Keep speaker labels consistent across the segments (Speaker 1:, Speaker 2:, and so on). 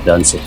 Speaker 1: ध्यान से।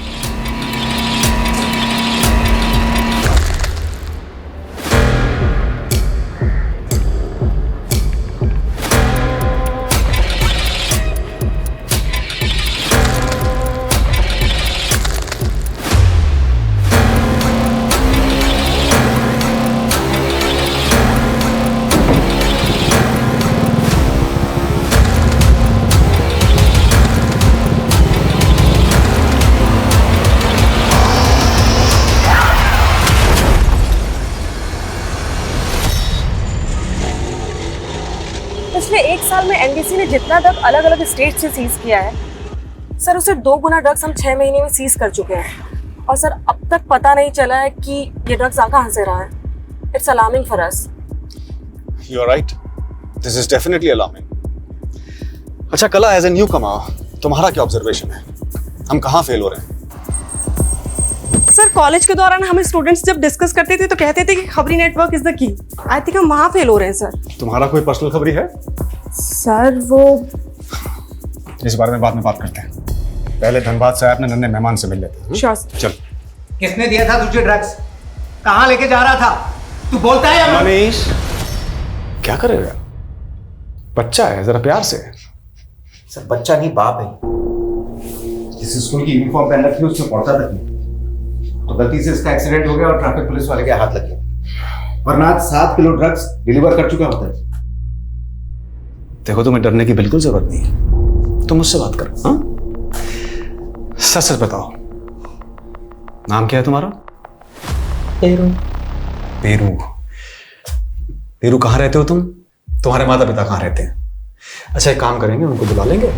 Speaker 2: पिछले 1 साल में एनडीसी ने जितना ड्रग अलग अलग स्टेट से सीज किया है सर, उससे 2 गुना ड्रग्स हम 6 महीने में सीज कर चुके हैं। और सर अब तक पता नहीं चला है कि ये ड्रग्स आ कहाँ से रहा है। It's alarming for us.
Speaker 3: You are right, this is definitely alarming. अच्छा कला, एज ए न्यू कमर तुम्हारा क्या ऑब्जर्वेशन है? हम कहाँ फेल हो रहे हैं?
Speaker 2: सर कॉलेज के दौरान हम स्टूडेंट्स जब डिस्कस करते थे तो कहते थे कि खबरी network is the key. I think हम वहाँ फेल हो रहे हैं सर।
Speaker 3: तुम्हारा कोई पर्सनल खबरी है?
Speaker 2: सर वो
Speaker 3: इस बारे में बाद में बात करते हैं, पहले धनबाद से अपने नन्हे मेहमान से मिल लेते हैं।
Speaker 2: श्योर।
Speaker 3: चल।
Speaker 4: किसने दिया था तुझे ड्रग्स? कहाँ लेके जा रहा था? तू बोलता है या
Speaker 3: मनीष, क्या कर रहे हो? बच्चा है, जरा प्यार से।
Speaker 4: सर बच्चा नहीं बाप है। जिस स्कूल की यूनिफॉर्म पहन रखी है उसमें पढ़ता तक नहीं, तो गलती से इसका एक्सीडेंट हो गया और ट्रैफिक पुलिस वाले के हाथ लग गया, वरना आज 7 किलो ड्रग्स डिलीवर कर चुका होता है।
Speaker 3: देखो तुम्हें डरने की बिल्कुल जरूरत नहीं है, तुम मुझसे बात करो। हाँ, सच सच बताओ, नाम क्या है तुम्हारा?
Speaker 5: पेरू।
Speaker 3: पेरू। पेरू, कहाँ रहते हो तुम? तुम्हारे माता पिता कहाँ रहते हैं? अच्छा एक काम करेंगे, उनको बुला लेंगे,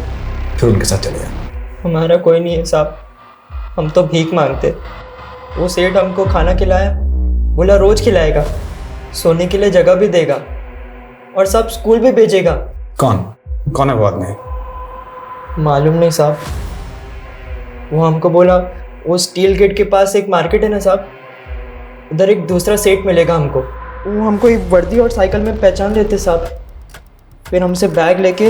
Speaker 3: फिर उनके साथ चले जाएंगे।
Speaker 5: हमारा कोई नहीं है साहब, हम तो भीख मांगते। वो सेठ हमको खाना खिलाया, बोला रोज खिलाएगा, सोने के लिए जगह भी देगा और सब स्कूल भी भेजेगा।
Speaker 3: कौन है वो आदमी?
Speaker 5: मालूम नहीं साहब, वो हमको बोला वो स्टील गेट के पास एक मार्केट है ना साहब, उधर एक दूसरा सेठ मिलेगा हमको। वो हमको एक वर्दी और साइकिल में पहचान लेते साहब, फिर हमसे बैग लेके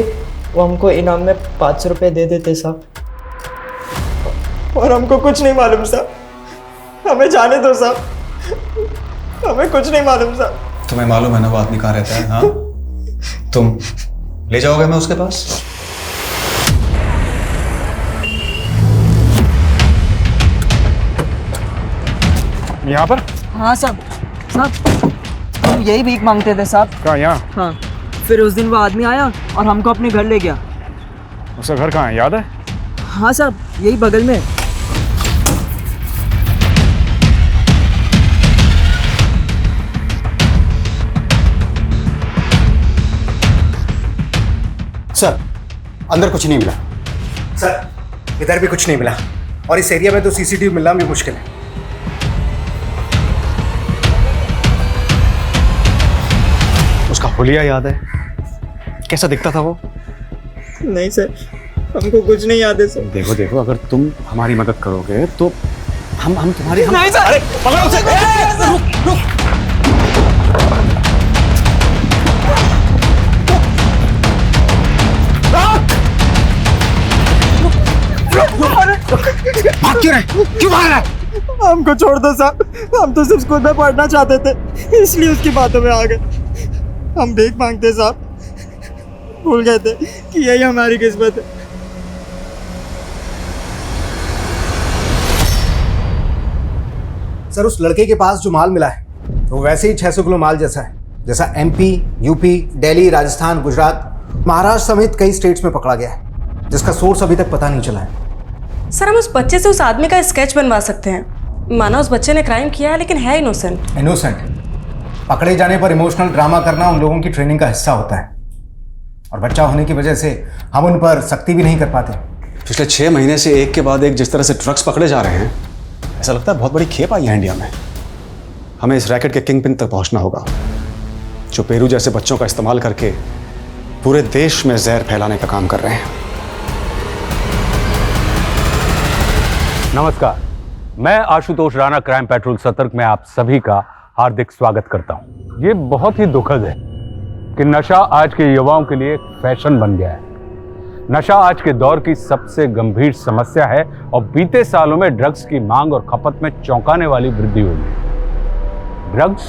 Speaker 5: वो हमको इनाम में 500 रुपये दे देते साहब। और हमको कुछ नहीं मालूम साहब, हमें जाने दो साहब, हमें कुछ नहीं मालूम साहब।
Speaker 3: तुम्हें मालूम है ना वो आदमी कहाँ रहता है? हाँ, तुम ले जाओगे मैं उसके पास? यहाँ पर?
Speaker 5: हाँ साहब हम यही भीख मांगते थे साहब।
Speaker 3: कहाँ? यहाँ?
Speaker 5: हाँ, फिर उस दिन वो आदमी आया और हमको अपने घर ले गया।
Speaker 3: उसका घर कहाँ है, याद है?
Speaker 5: हाँ साहब, यही बगल में।
Speaker 4: सर अंदर कुछ नहीं मिला। सर इधर भी कुछ नहीं मिला, और इस एरिया में तो सीसीटीवी मिलना भी मुश्किल है।
Speaker 3: उसका हुलिया याद है? कैसा दिखता था वो?
Speaker 5: नहीं सर, हमको कुछ नहीं याद है सर।
Speaker 3: देखो देखो, अगर तुम हमारी मदद करोगे तो हम तुम्हारी
Speaker 5: नहीं सर।
Speaker 3: अरे पकड़ो उसे। रुक रुक।
Speaker 4: भाग क्यों रहा है? क्यों भाग रहा है?
Speaker 5: हमको छोड़ दो साहब, हम तो सिर्फ स्कूल में पढ़ना चाहते थे, इसलिए उसकी बातों में आ गए। हम भीख मांगते साहब, भूल गए थे कि यही हमारी किस्मत है।
Speaker 4: सर उस लड़के के पास जो माल मिला है वो वैसे ही 600 किलो माल जैसा है, जैसा एमपी, यूपी, दिल्ली, राजस्थान, गुजरात, महाराष्ट्र समेत कई स्टेट्स में पकड़ा गया है, जिसका सोर्स अभी तक पता नहीं चला है।
Speaker 2: सर हम उस बच्चे से उस आदमी का स्केच बनवा सकते हैं। माना उस बच्चे ने क्राइम किया है लेकिन है इनोसेंट।
Speaker 4: इनोसेंट? पकड़े जाने पर इमोशनल ड्रामा करना उन लोगों की ट्रेनिंग का हिस्सा होता है, और बच्चा होने की वजह से हम उन पर सख्ती भी नहीं कर पाते।
Speaker 3: पिछले 6 महीने से एक के बाद एक जिस तरह से ड्रग्स पकड़े जा रहे हैं, ऐसा लगता है बहुत बड़ी खेप आई है इंडिया में। हमें इस रैकेट के किंग पिन तक पहुंचना होगा, जो पेरू जैसे बच्चों का इस्तेमाल करके पूरे देश में जहर फैलाने का काम कर रहे हैं।
Speaker 6: नमस्कार, मैं आशुतोष राणा क्राइम पेट्रोल सतर्क में आप सभी का हार्दिक स्वागत करता हूं। ये बहुत ही दुखद है कि नशा आज के युवाओं के लिए फैशन बन गया है। नशा आज के दौर की सबसे गंभीर समस्या है और बीते सालों में ड्रग्स की मांग और खपत में चौंकाने वाली वृद्धि हुई है। ड्रग्स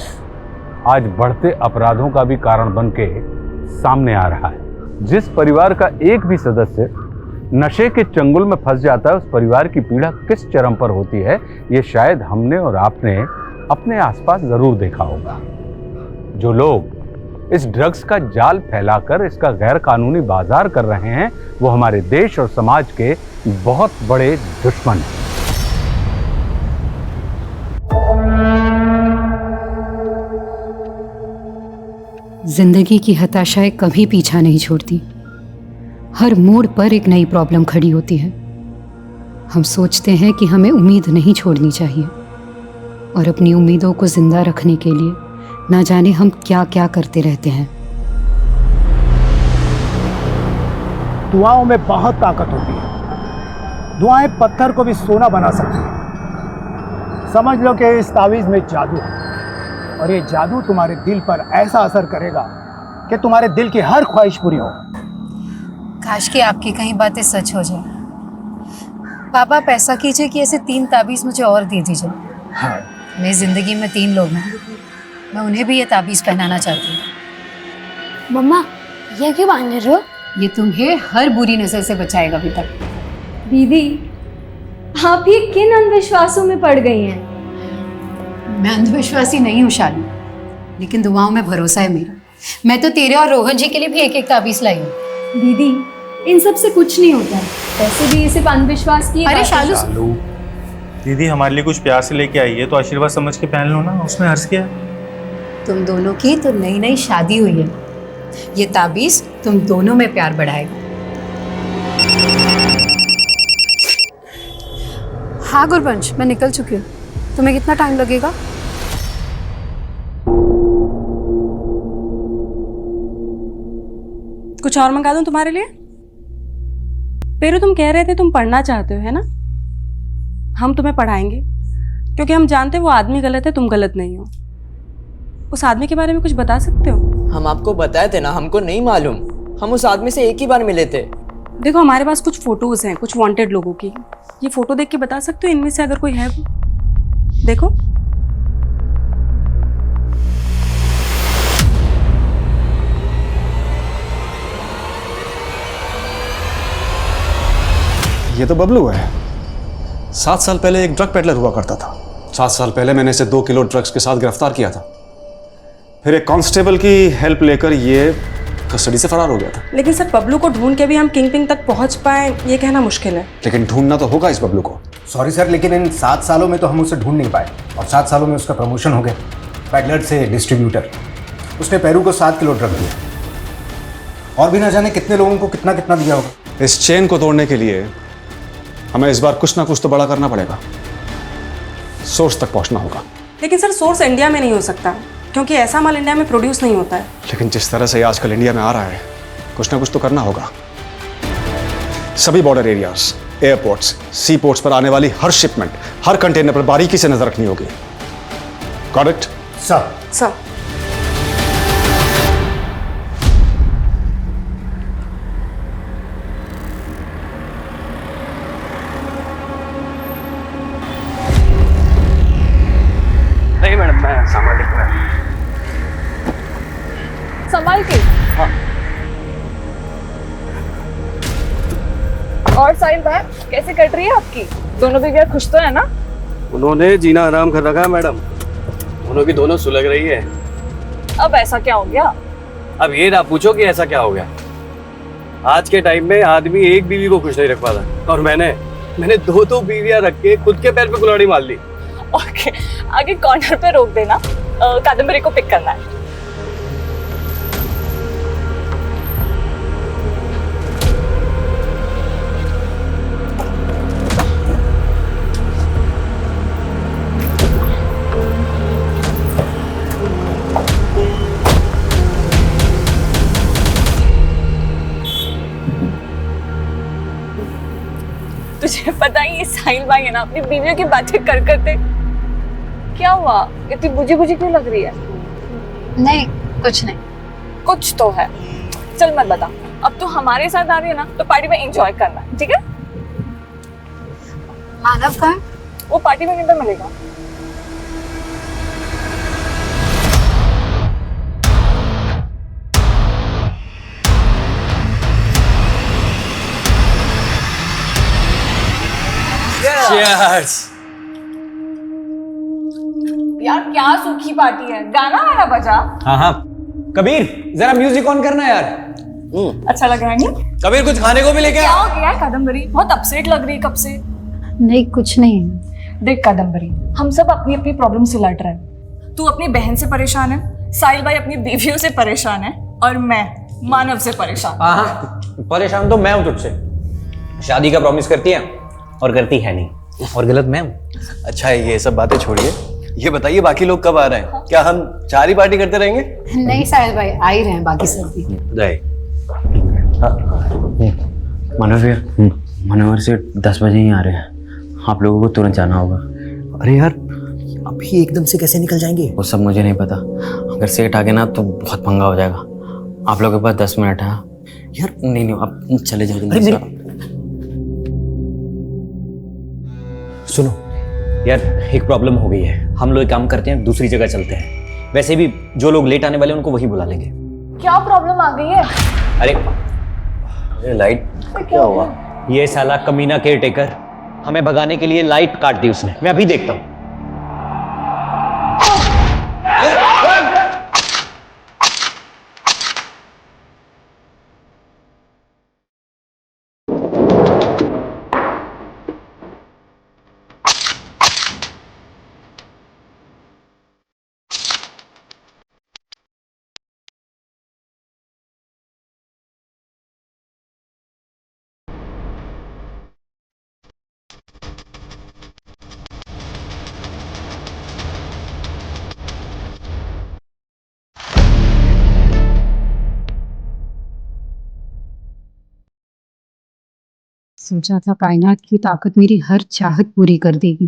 Speaker 6: आज बढ़ते अपराधों का भी कारण बन के सामने आ रहा है। जिस परिवार का एक भी सदस्य नशे के चंगुल में फंस जाता है, उस परिवार की पीड़ा किस चरम पर होती है, ये शायद हमने और आपने अपने आसपास जरूर देखा होगा। जो लोग इस ड्रग्स का जाल फैलाकर इसका गैर कानूनी बाजार कर रहे हैं, वो हमारे देश और समाज के बहुत बड़े दुश्मन हैं।
Speaker 1: जिंदगी की हताशाएं कभी पीछा नहीं छोड़ती। हर मोड़ पर एक नई प्रॉब्लम खड़ी होती है। हम सोचते हैं कि हमें उम्मीद नहीं छोड़नी चाहिए, और अपनी उम्मीदों को जिंदा रखने के लिए ना जाने हम क्या क्या करते रहते हैं।
Speaker 7: दुआओं में बहुत ताकत होती है। दुआएं पत्थर को भी सोना बना सकती हैं। समझ लो कि इस तावीज़ में जादू है, और ये जादू तुम्हारे दिल पर ऐसा असर करेगा कि तुम्हारे दिल की हर ख्वाहिश पूरी हो।
Speaker 1: काश कि आपकी कहीं बातें सच हो जाए। पापा, पैसा कीजिए कि ऐसे 3 ताबीज़ मुझे और दे दीजिए।
Speaker 7: हाँ।
Speaker 1: मेरी ज़िंदगी में 3 लोग हैं, मैं उन्हें भी ये ताबीज़ पहनाना चाहती हूँ।
Speaker 8: मम्मा, ये क्यों बांध रहे हो?
Speaker 1: ये तुम्हें हर बुरी नज़र से बचाएगा बेटा।
Speaker 8: दीदी, आप ये किन अंधविश्वासों में पड़ गई हैं?
Speaker 1: मैं अंधविश्वासी नहीं हूँ शालू, लेकिन दुआओं में भरोसा है मेरा। मैं तो तेरे और रोहन जी के लिए भी एक एक ताबीज़ लाई हूँ।
Speaker 8: दीदी, इन सब से कुछ नहीं होता। वैसे भी ये सिर्फ अंधविश्वास की
Speaker 1: अरे
Speaker 8: बात है।
Speaker 1: शालू,
Speaker 9: दीदी हमारे लिए कुछ प्यार से लेके आई है तो आशीर्वाद समझ के पहन लो ना, उसमें हर्ष क्या है।
Speaker 1: तुम दोनों की तो नई नई शादी हुई है। ये ताबीज़ तुम दोनों में प्यार बढ़ाएगा। हाँ गुरबंश, मैं निकल चुकी हूँ। तुम्हें कितना टाइम लगेगा?
Speaker 2: कुछ और मंगा दूं तुम्हारे लिए? पेरू, तुम कह रहे थे तुम पढ़ना चाहते हो, है ना? हम तुम्हें पढ़ाएंगे, क्योंकि हम जानते हैं वो आदमी गलत है, तुम गलत नहीं हो। उस आदमी के बारे में कुछ बता सकते हो?
Speaker 5: हम आपको बताए थे ना, हमको नहीं मालूम। हम उस आदमी से एक ही बार मिले थे।
Speaker 2: देखो, हमारे पास कुछ फोटोज हैं, कुछ वांटेड लोगों की। ये फोटो देख के बता सकते हो इनमें से अगर कोई है वो? देखो,
Speaker 3: ये तो बबलू है। 7 साल पहले एक ड्रग पेडलर हुआ करता था। 7 साल पहले मैंने इसे 2 किलो ड्रग्स के साथ गिरफ्तार किया था। फिर एक कांस्टेबल की हेल्प लेकर ये कस्टडी से फरार हो गया था।
Speaker 2: लेकिन सर, बबलू को ढूंढ के भी हम किंग पिंग तक पहुंच पाए, ये कहना मुश्किल है।
Speaker 3: लेकिन ढूंढना तो होगा इस बबलू को।
Speaker 4: सॉरी सर, लेकिन इन 7 सालों में तो हम उसे ढूंढ नहीं पाए, और 7 सालों में उसका प्रमोशन हो गया, पेडलर से डिस्ट्रीब्यूटर। उसने पेरू को 7 किलो ड्रग दिया, और भी ना जाने कितने लोगों को कितना कितना दिया होगा।
Speaker 3: इस चेन को तोड़ने के लिए हमें इस बार कुछ ना कुछ तो बड़ा करना पड़ेगा। सोर्स तक पहुंचना होगा।
Speaker 2: लेकिन सर, सोर्स इंडिया में नहीं हो सकता, क्योंकि ऐसा माल इंडिया में प्रोड्यूस नहीं होता है।
Speaker 3: लेकिन जिस तरह से आजकल इंडिया में आ रहा है, कुछ ना कुछ तो करना होगा। सभी बॉर्डर एरियाज, एयरपोर्ट्स, सी पोर्ट्स पर आने वाली हर शिपमेंट, हर कंटेनर पर बारीकी से नजर रखनी होगी। Got it?
Speaker 2: सर,
Speaker 5: नहीं मैडम, मैं सामान लेकर आया।
Speaker 8: संभाल के। हाँ। और साहिल भाई, कैसे कट रही है आपकी? दोनों भी क्या खुश तो है ना?
Speaker 10: उन्होंने जीना आराम कर रखा है मैडम। उन्होंने भी दोनों सुलग रही है।
Speaker 8: अब ऐसा क्या हो गया?
Speaker 10: अब ये ना पूछो कि ऐसा क्या हो गया। आज के टाइम में आदमी एक बीवी को खुश नहीं रख पाता, और मैंने 2 बीवियां रख के खुद के पैर पे कुल्हाड़ी मार ली।
Speaker 8: ओके, आगे कॉर्नर पे रोक देना, कादम्बरी को पिक करना है। तुझे पता ही, ये साहिल भाई है ना, अपनी बीवियों की बातें कर करते। क्या हुआ? इतनी बुझी बुझी क्यों लग रही है?
Speaker 1: नहीं, कुछ नहीं।
Speaker 8: कुछ तो है, चल मत बता। अब तो हमारे साथ आ रही है ना, तो पार्टी में एंजॉय करना, ठीक है?
Speaker 1: मानव का
Speaker 8: वो पार्टी में किधर मिलेगा?
Speaker 10: Cheers!
Speaker 8: यार क्या सूखी पार्टी है, गाना वाला बजा।
Speaker 10: हाँ हाँ, कबीर जरा म्यूजिक ऑन करना यार।
Speaker 8: अच्छा लग रहा है नहीं?
Speaker 10: कबीर कुछ खाने को भी लेके
Speaker 8: क्या
Speaker 10: आ।
Speaker 8: हो गया है कादम्बरी? बहुत अपसेट लग रही है कब से।
Speaker 1: नहीं, कुछ नहीं है।
Speaker 8: देख कादम्बरी, हम सब अपनी अपनी प्रॉब्लम से लड़ रहे हैं। तू अपनी बहन से परेशान है, साहिल भाई अपनी बीवियों से परेशान है, और मैं मानव से परेशान।
Speaker 10: हाँ, परेशान तो मैं हूँ तुझसे। शादी का प्रॉमिस करती है और करती है नहीं, और गलत मैं हूँ। अच्छा ये सब बातें छोड़िए, ये बताइए बाकी लोग कब आ रहे हैं? क्या हम 4 ही पार्टी करते रहेंगे?
Speaker 1: नहीं साहिल भाई, आ ही रहे हैं बाकी सब भी।
Speaker 11: मनोज भैया, मनोहर से 10 बजे ही आ रहे हैं, आप लोगों को तुरंत जाना होगा।
Speaker 5: अरे यार, अभी एकदम से कैसे निकल जाएंगे?
Speaker 11: वो सब मुझे नहीं पता, अगर सेठ आ गए ना तो बहुत पंगा हो जाएगा। आप लोगों के पास 10 मिनट है यार। नहीं, आप चले जाओ जल्दी से।
Speaker 10: सुनो यार, एक प्रॉब्लम हो गई है। हम लोग एक काम करते हैं, दूसरी जगह चलते हैं। वैसे भी जो लोग लेट आने वाले हैं उनको वही बुला लेंगे।
Speaker 8: क्या प्रॉब्लम आ गई है?
Speaker 10: अरे लाइट क्या हुआ? ये साला कमीना केयर टेकर हमें भगाने के लिए लाइट काट दी उसने। मैं अभी देखता हूँ।
Speaker 1: सोचा था कायनात की ताकत मेरी हर चाहत पूरी कर देगी,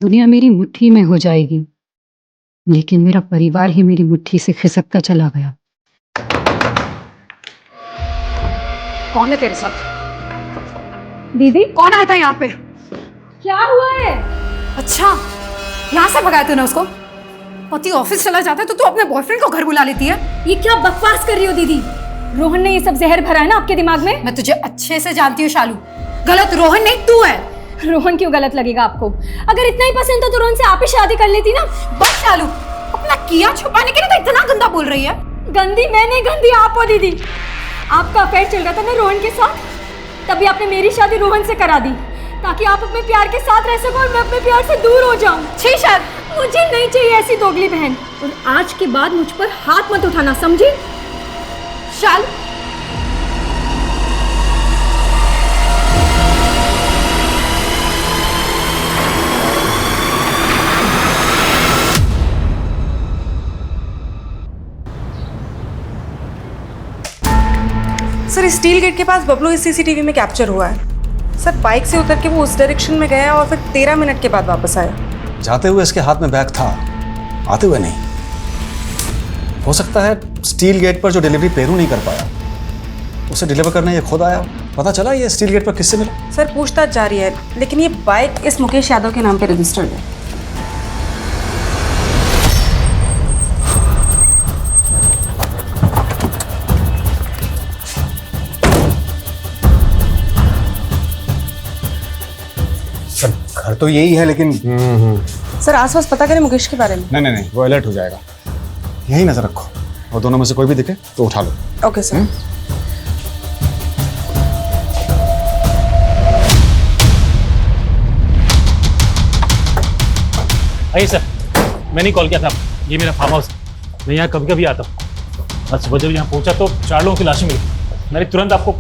Speaker 1: दुनिया मेरी मुट्ठी में हो जाएगी, लेकिन मेरा परिवार ही मेरी मुट्ठी से खिसकता चला गया। कौन है तेरे साथ?
Speaker 8: दीदी
Speaker 1: कौन आया था यहाँ पे?
Speaker 8: क्या हुआ है?
Speaker 1: अच्छा, यहाँ से भगाया तूने उसको? पति ऑफिस चला जाता है तो तू अपने बॉयफ्रेंड को घर बुला लेती है।
Speaker 8: ये क्या बकवास कर रही हो दीदी? रोहन ने ये सब जहर भरा है ना आपके दिमाग में।
Speaker 1: मैं तुझे अच्छे से जानती हूँ शालू, गलत रोहन नहीं तू है।
Speaker 8: रोहन क्यों गलत लगेगा आपको? अगर इतना ही पसंद था तो रोहन से आप ही शादी कर लेती ना।
Speaker 1: बस शालू, अपना किया छुपाने के लिए तो इतना गंदा बोल रही है।
Speaker 8: गंदी मैंने, गंदी आप हो दीदी। आपका अफेयर चल रहा था ना रोहन के साथ, तभी आपने मेरी शादी रोहन से करा दी ताकि आप अपने प्यार के साथ रह सको और मैं अपने प्यार से दूर हो जाऊं। छी शर्म, मुझे नहीं चाहिए ऐसी दोगली बहन। और आज के बाद मुझ पर हाथ मत उठाना, समझी?
Speaker 1: शालू,
Speaker 2: सर स्टील गेट के पास बबलू इस सीसीटीवी में कैप्चर हुआ है। सर बाइक से उतर के वो उस डायरेक्शन में गया और फिर 13 मिनट के बाद वापस आया।
Speaker 3: जाते हुए इसके हाथ में बैग था, आते हुए नहीं। हो सकता है स्टील गेट पर जो डिलीवरी पेरू नहीं कर पाया, उसे डिलीवर करने ये खुद आया। पता चला ये स्टील गेट पर किससे मिला?
Speaker 2: सर पूछताछ जारी है, लेकिन ये बाइक इस मुकेश यादव के नाम पे रजिस्टर्ड है।
Speaker 3: घर तो यही है, लेकिन
Speaker 2: सर आसपास पता करें मुकेश के बारे में।
Speaker 3: नहीं, वो अलर्ट हो जाएगा। यही नजर रखो, और दोनों में से कोई भी दिखे तो उठा लो।
Speaker 2: Okay sir.
Speaker 9: आइए सर, मैंने कॉल किया था। ये मेरा फार्म हाउस है, मैं यहाँ कभी कभी आता हूँ। आज सुबह जब यहाँ पहुँचा तो 4 लोगों की लाशें मिली। मैंने तुरंत आपको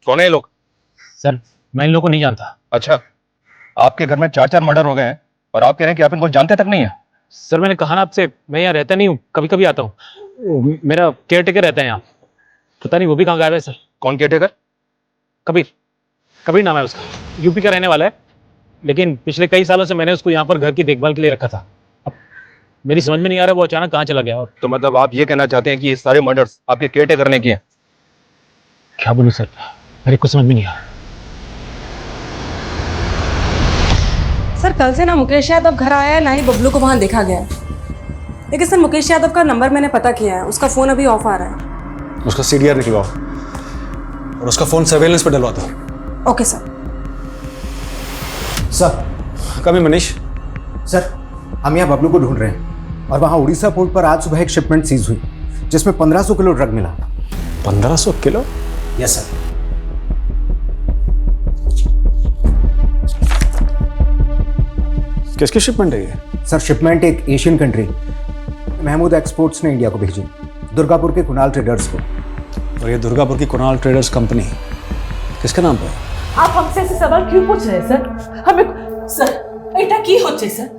Speaker 12: कौन है ये लोग?
Speaker 9: सर मैं इन लोगों को नहीं जानता।
Speaker 12: अच्छा, आपके घर में 4 मर्डर हो गए हैं और आप कह रहे हैं कि आप इनको जानते तक नहीं है?
Speaker 9: सर मैंने कहा ना आपसे, मैं यहाँ रहता नहीं हूँ, कभी कभी आता हूँ। मेरा केयर टेकर रहता है यहाँ, पता नहीं वो भी कहाँ गायब है सर।
Speaker 12: कौन केयर टेकर?
Speaker 9: कबीर, कबीर नाम है उसका, यूपी का रहने वाला है, लेकिन पिछले कई सालों से मैंने उसको यहाँ पर घर की देखभाल के लिए रखा था। अब मेरी समझ में नहीं आ रहा वो अचानक कहाँ चला गया। और
Speaker 12: तो मतलब आप ये कहना चाहते हैं कि ये सारे मर्डर्स आपके केयर टेकर ने किए हैं?
Speaker 9: क्या बोलूँ सर, मेरे कुछ समझ में नहीं आ रहा।
Speaker 2: सर कल से ना मुकेश यादव घर आया है, ना ही बबलू को वहाँ देखा गया है। लेकिन सर मुकेश यादव का नंबर मैंने पता किया है, उसका फ़ोन अभी ऑफ आ रहा है।
Speaker 3: उसका CDR निकलवाओ और उसका फ़ोन सर्वेलेंस पे डलवा दो।
Speaker 2: Okay sir.
Speaker 4: सर,
Speaker 3: कभी मनीष।
Speaker 4: सर हम यहाँ बबलू को ढूंढ रहे हैं और वहाँ उड़ीसा पोर्ट पर आज सुबह एक शिपमेंट सीज हुई जिसमें 1500 किलो ड्रग मिला।
Speaker 3: 1500 किलो?
Speaker 4: Yes sir.
Speaker 3: किसकी शिपमेंट है ये?
Speaker 4: सर शिपमेंट एक एशियन कंट्री महमूद एक्सपोर्ट्स ने इंडिया को भेजी, दुर्गापुर के कुणाल ट्रेडर्स को।
Speaker 3: और ये दुर्गापुर की कुणाल ट्रेडर्स कंपनी किसके नाम पे है?
Speaker 13: आप हमसे ऐसे सवाल क्यों पूछ रहे हैं सर? हमें सर ऐसा की होचे सर,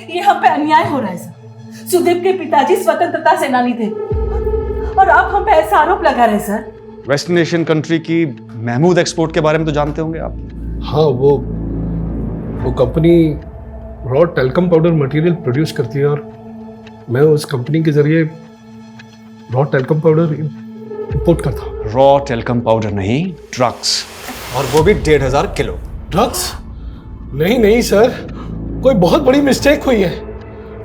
Speaker 13: ये हम पे अन्याय हो रहा है सर। सुदीप के पिताजी स्वतंत्रता सेनानी थे और आप हम पे ऐसा आरोप लगा रहे हैं सर।
Speaker 3: वेस्टर्न एशियन कंट्री की महमूद एक्सपोर्ट के बारे में तो जानते होंगे आप।
Speaker 14: हाँ, वो company raw talcum powder material produce करती है और मैं उस कंपनी के जरिए रॉ टेल्कम पाउडर इंपोर्ट करता हूँ।
Speaker 3: रॉ टेल्कम पाउडर नहीं, ड्रग्स, और वो भी 1500 किलो।
Speaker 14: ड्रग्स? नहीं सर, कोई बहुत बड़ी मिस्टेक हुई है।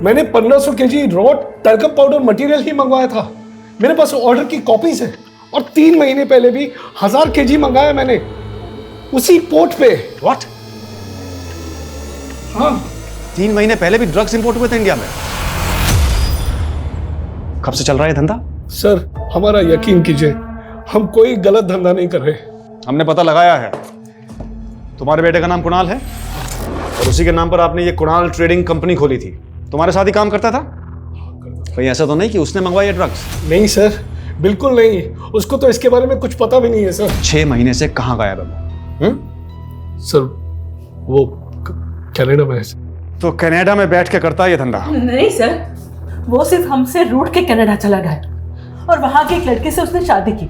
Speaker 14: मैंने 1500 kg raw talcum powder material ही मंगवाया था। मेरे पास ऑर्डर की कॉपीज है और 3 महीने पहले भी 1000 kg मंगाया मैंने उसी पोर्ट पे।
Speaker 3: व्हाट?
Speaker 14: हाँ,
Speaker 3: 3 महीने पहले भी ड्रग्स इंपोर्ट हुए थे इंडिया में? कब से चल रहा है धंधा?
Speaker 14: सर हमारा यकीन कीजिए, हम कोई गलत धंधा नहीं कर रहे।
Speaker 3: हमने पता लगाया है, तुम्हारे बेटे का नाम कुणाल है और उसी के नाम पर आपने ये कुणाल ट्रेडिंग कंपनी खोली थी। तुम्हारे साथ ही काम करता था? कहीं ऐसा तो नहीं कि उसने मंगवाई है ड्रग्स?
Speaker 14: नहीं सर, बिल्कुल नहीं। उसको तो इसके बारे में कुछ पता भी नहीं है सर।
Speaker 3: 6 महीने से कहाँ गायब है?
Speaker 14: सर वो कनाडा में है।
Speaker 3: तो कनाडा में बैठ के करता है ये धंधा?
Speaker 13: नहीं सर, वो सिर्फ हमसे रूठ के कनाडा चला गया और वहां के एक लड़के से उसने शादी की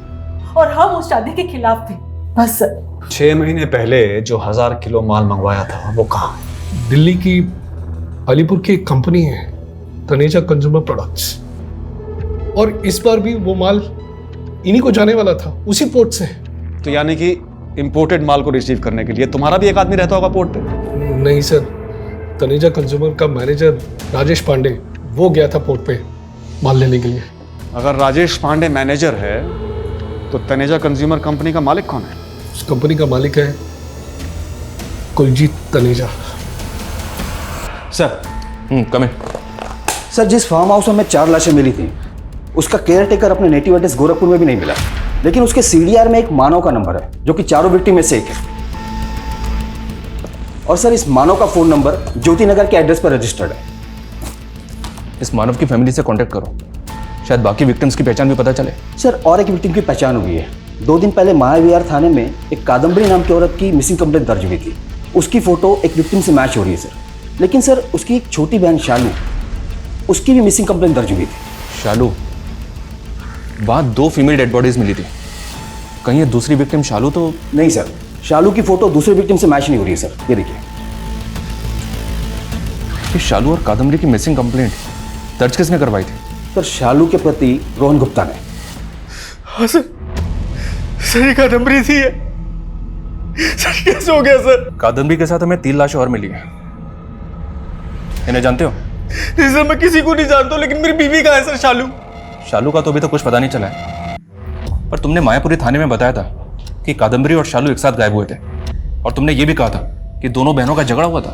Speaker 13: और हम उस शादी के खिलाफ थे, बस सर।
Speaker 3: 6 महीने पहले जो 1000 किलो माल मंगवाया था वो कहाँ है?
Speaker 14: दिल्ली की अलीपुर की एक कंपनी है, तनेजा कंज्यूमर प्रोडक्ट्स, और इस बार भी वो माल इन्हीं को जाने वाला था, उसी पोर्ट से।
Speaker 3: तो यानी कि इंपोर्टेड माल को रिसीव करने के लिए तुम्हारा भी एक आदमी रहता होगा पोर्ट पे?
Speaker 14: नहीं सर, तनेजा कंज्यूमर का मैनेजर राजेश पांडे वो गया था पोर्ट पे माल लेने के लिए।
Speaker 3: अगर राजेश पांडे मैनेजर है तो तनेजा कंज्यूमर कंपनी का मालिक कौन है?
Speaker 14: उस कंपनी का मालिक है कुलजीत तनेजा।
Speaker 4: सर
Speaker 12: कम इन।
Speaker 4: सर, जिस फार्म हाउस में हमें 4 लाशें मिली थी उसका केयर टेकर अपने नेटिव एड्रेस गोरखपुर में भी नहीं मिला, लेकिन उसके CDR में एक मानव का नंबर है जो कि 4 विक्टिम में से एक है। और सर इस मानव का फोन नंबर ज्योति नगर के एड्रेस पर रजिस्टर्ड है।
Speaker 12: इस मानव की फैमिली से कांटेक्ट करो, शायद बाकी विक्टिम्स की पहचान भी पता चले।
Speaker 4: सर और एक विक्टिम की पहचान हुई है। 2 दिन पहले महाविहार थाने में एक कादम्बरी नाम की औरत की मिसिंग कंप्लेंट दर्ज हुई थी। उसकी फोटो एक विक्टिम से मैच हो रही है सर, लेकिन सर उसकी एक छोटी बहन शालू, उसकी भी मिसिंग कंप्लेंट दर्ज हुई थी।
Speaker 12: शालू? वहाँ 2 फीमेल डेड बॉडीज मिली थी, कहीं ये दूसरी विक्टिम शालू तो
Speaker 4: नहीं? सर शालू की फोटो दूसरे विक्टिम से मैच नहीं हो रही है सर, ये देखिए।
Speaker 12: ये शालू और कादम्बरी की मिसिंग कंप्लेंट दर्ज किसने करवाई थी?
Speaker 4: सर शालू के प्रति रोहन गुप्ता ने।
Speaker 14: हाँ सर, सही कादम्बरी थी ये। सर कैसे हो गया सर?
Speaker 12: कादम्बरी के साथ हमें 3 लाशें और मिली हैं। इन्हें जानते हो?
Speaker 14: नहीं सर, मैं किसी को नहीं जानता, लेकिन मेरी बीवी कहाँ है सर? शालू?
Speaker 12: शालू का तो अभी तक कुछ पता नहीं चला है, पर तुमने मायापुरी थाने में बताया था कि कादम्बरी और शालू एक साथ गायब हुए थे, और तुमने ये भी कहा था कि दोनों बहनों का झगड़ा हुआ था।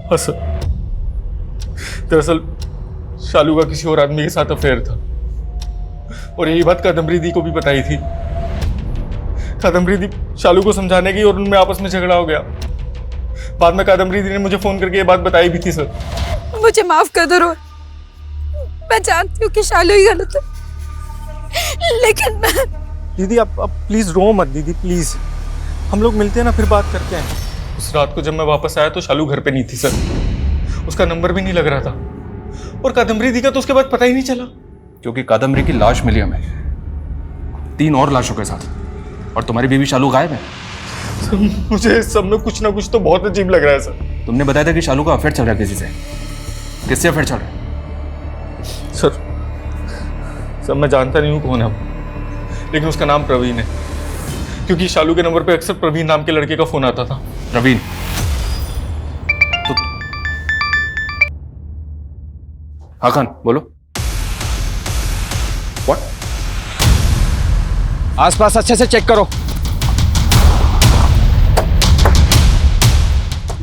Speaker 14: हाँ सर, दरअसल शालू का किसी और आदमी के साथ अफेयर था और यही बात कादम्बरी दी को भी बताई थी। कादम्बरी दी शालू को समझाने गई और उनमें आपस में झगड़ा हो गया। बाद में कादम्बरी दी ने मुझे फोन करके ये बात बताई भी थी सर।
Speaker 8: मुझे माफ कर दो रोहन, मैं जानती हूँ कि शालू ही गलत है, लेकिन मैं
Speaker 14: दीदी आप प्लीज रो मत दीदी, प्लीज। हम लोग मिलते हैं ना, फिर बात करते हैं। उस रात को जब मैं वापस आया तो शालू घर पे नहीं थी सर, उसका नंबर भी नहीं लग रहा था, और कादम्बरी दी का तो उसके बाद पता ही नहीं चला।
Speaker 12: क्योंकि कादम्बरी की लाश मिली हमें 3 और लाशों के साथ, और तुम्हारी बीवी शालू गायब है।
Speaker 14: सर, मुझे इस सब में कुछ ना कुछ तो बहुत अजीब लग रहा है सर।
Speaker 12: तुमने बताया था कि शालू का अफेयर चल रहा है किसी से, किससे अफेयर चल रहा है?
Speaker 14: सर मैं जानता नहीं हूँ कौन है वो, लेकिन उसका नाम प्रवीण है, क्योंकि शालू के नंबर पे अक्सर प्रवीण नाम के लड़के का फोन आता था।
Speaker 12: प्रवीण? तो हाँ खान बोलो। व्हाट?
Speaker 15: आसपास अच्छे से चेक करो।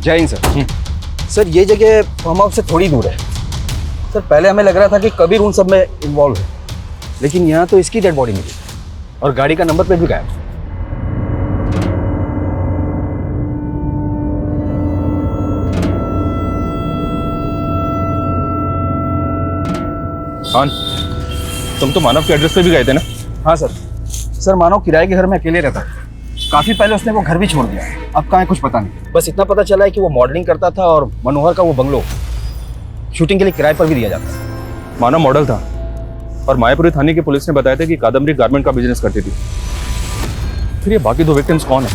Speaker 15: जय हिंद सर। सर ये जगह फार्म हाउस से थोड़ी दूर है सर। पहले हमें लग रहा था कि कबीर उन सब में इन्वॉल्व है, लेकिन यहाँ तो इसकी डेड बॉडी मिली और गाड़ी का नंबर प्लेट भी गायब।
Speaker 12: खान, तुम तो मानव के एड्रेस पे भी गए थे ना?
Speaker 15: हाँ सर। सर मानव किराए के घर में अकेले रहता था, काफी पहले उसने वो घर भी छोड़ दिया, अब कहाँ है कुछ पता नहीं। बस इतना पता चला है कि वो मॉडलिंग करता था और मनोहर का वो बंगलो शूटिंग के लिए किराए पर भी दिया जाता है।
Speaker 12: मानव मॉडल था और मायापुरी थाने की पुलिस ने बताया था कि कादम्बरी गारमेंट का बिजनेस करती थी। फिर ये बाकी 2 विक्टिम्स कौन है?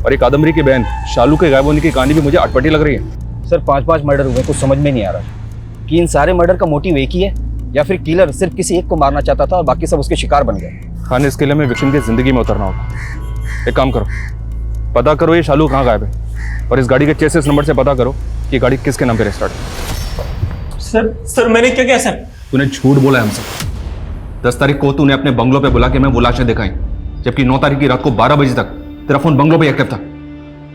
Speaker 12: और ये कादम्बरी की बहन शालू के गायब होने की कहानी भी मुझे अटपटी लग रही है।
Speaker 15: सर 5 मर्डर हुए, कुछ समझ में नहीं आ रहा कि इन सारे मर्डर का मोटिव एक ही है या फिर किलर सिर्फ किसी एक को मारना चाहता था और बाकी सब उसके शिकार बन गए।
Speaker 12: खान, इसके लिए हमें विक्टिम की जिंदगी में उतरना होगा। एक काम करो, पता करो ये शालू कहाँ गायब है, और इस गाड़ी के चेसिस नंबर से पता करो कि गाड़ी किसके नाम पे रजिस्टर्ड है।
Speaker 9: सर मैंने क्या किया सर?
Speaker 12: तूने झूठ बोला है हमसे। 10 तारीख को तूने अपने बंगलों पे बुला के मैं वो लाशें दिखाई, जबकि 9 तारीख की रात को 12 बजे तक तेरा फोन बंगलों पे एक्टिव था,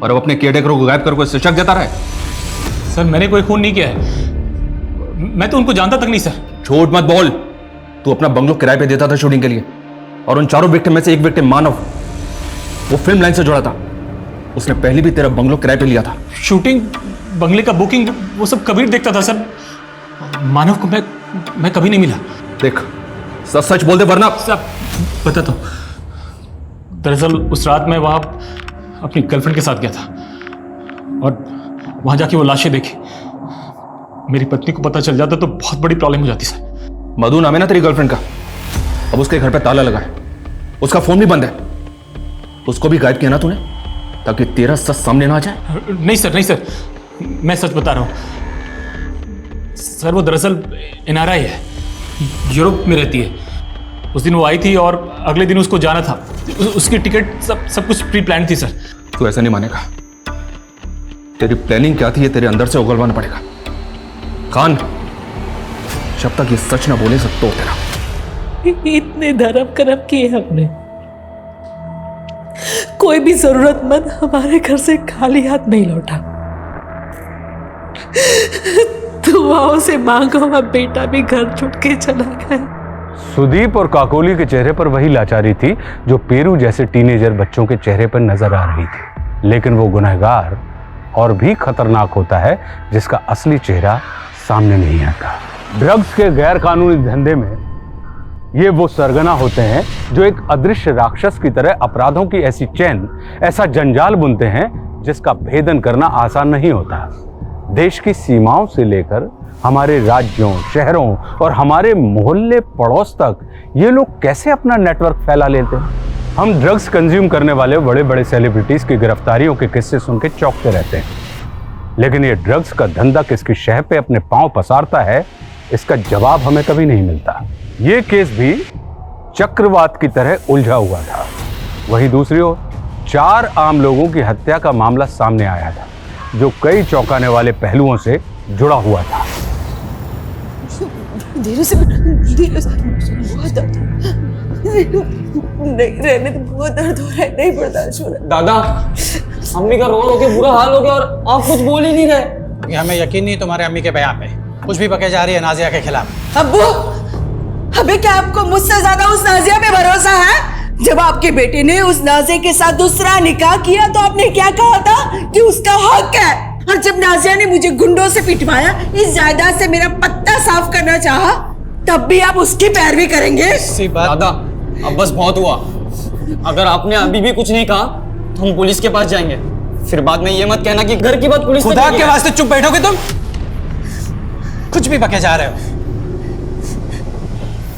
Speaker 12: और अब अपने केयरटेकरों को गायब करके शक जता रहा है।
Speaker 9: सर मैंने कोई खून नहीं किया है, मैं तो उनको जानता तक नहीं सर।
Speaker 12: झूठ मत बोल। तू अपना बंगलो किराए पे देता था शूटिंग के लिए, और उन 4 विक्टिम में से एक विक्टिम मानव, वो फिल्म लाइन से जुड़ा था, उसने पहले भी तेरा बंगलो किराए पे लिया था।
Speaker 9: शूटिंग, बंगले का बुकिंग, वो सब कबीर देखता था सर। मानव को मैं कभी नहीं मिला।
Speaker 12: देख सच सच बोल दे वरना।
Speaker 9: सब बताता हूँ। दरअसल उस रात मैं वहां अपनी गर्लफ्रेंड के साथ गया था, और वहां जाके वो लाशें देखी। मेरी पत्नी को पता चल जाता तो बहुत बड़ी प्रॉब्लम हो जाती सर।
Speaker 12: मधु नाम है ना तेरी गर्लफ्रेंड का? अब उसके घर पे ताला लगा है, उसका फोन भी बंद है, उसको भी गायब किया ना तूने, ताकि तेरा सच सामने ना आ जाए?
Speaker 9: नहीं सर, मैं सच बता रहा हूं सर। वो दरअसल NRI है, यूरोप में रहती है। उस दिन वो आई थी और अगले दिन उसको जाना था। उसकी टिकट सब कुछ प्री प्लान थी सर।
Speaker 12: तू ऐसा नहीं मानेगा। तेरी प्लानिंग क्या थी ये तेरे अंदर से उगलवाना पड़ेगा। खान, जब तक ये सच ना बोले सब तो तेरा।
Speaker 13: इतने धर्म कर्म किए हमने, कोई भी जरूरतमंद हमारे घर से खाली हाथ नहीं लौटा। दुआओं से मांगो, अब बेटा भी घर छूट के चला गया।
Speaker 6: सुदीप और काकोली के चेहरे पर वही लाचारी थी जो पेरू जैसे टीनेजर बच्चों के चेहरे पर नजर आ रही थी। लेकिन वो गुनहगार और भी खतरनाक होता है जिसका असली चेहरा सामने नहीं आता। ड्रग्स के गैर कानूनी धंधे में ये वो सरगना होते हैं जो एक अदृश्य राक्षस की तरह अपराधों की ऐसी चैन, ऐसा जंजाल बुनते हैं जिसका भेदन करना आसान नहीं होता। देश की सीमाओं से लेकर हमारे राज्यों, शहरों और हमारे मोहल्ले पड़ोस तक ये लोग कैसे अपना नेटवर्क फैला लेते हैं। हम ड्रग्स कंज्यूम करने वाले बड़े बड़े सेलिब्रिटीज की गिरफ्तारियों के किस्से सुन के चौंकते रहते हैं, लेकिन ये ड्रग्स का धंधा किसकी शह पे अपने पांव पसारता है, इसका जवाब हमें कभी नहीं मिलता। ये केस भी चक्रवात की तरह उलझा हुआ था। वहीं दूसरी ओर 4 आम लोगों की हत्या का मामला सामने आया था जो कई चौंकाने वाले पहलुओं से जुड़ा हुआ था।
Speaker 13: धीरे से बहुत दर्द, नहीं रहने तो बहुत दर्द हो रहा है, नहीं बर्दाश्त हो रहा।
Speaker 10: दादा, अम्मी का रो के बुरा हाल हो गया और आप कुछ बोल ही नहीं रहे।
Speaker 16: हमें यकीन नहीं तुम्हारे अम्मी के बयान पे कुछ भी बके जा रही है नाजिया के खिलाफ।
Speaker 13: अब्बू, अबे क्या आपको मुझसे ज्यादा उस नाजिया पे भरोसा है? जब आपके बेटे ने उस नाजिया के साथ दूसरा निकाह किया तो आपने क्या कहा था कि उसका हक है, और जब नाजिया ने मुझे गुंडों से पिटवाया, इस जायदाद से मेरा पत्ता साफ करना चाहा, तब भी आप उसकी पैरवी करेंगे?
Speaker 10: दादा, अब बस बहुत हुआ।
Speaker 11: अगर आपने अभी भी कुछ नहीं कहा तो हम पुलिस के पास जाएंगे। फिर बाद में ये मत कहना कि घर की बात पुलिस
Speaker 16: खुदा के वास्ते चुप बैठोगे तुम? कुछ भी बके जा रहे हो।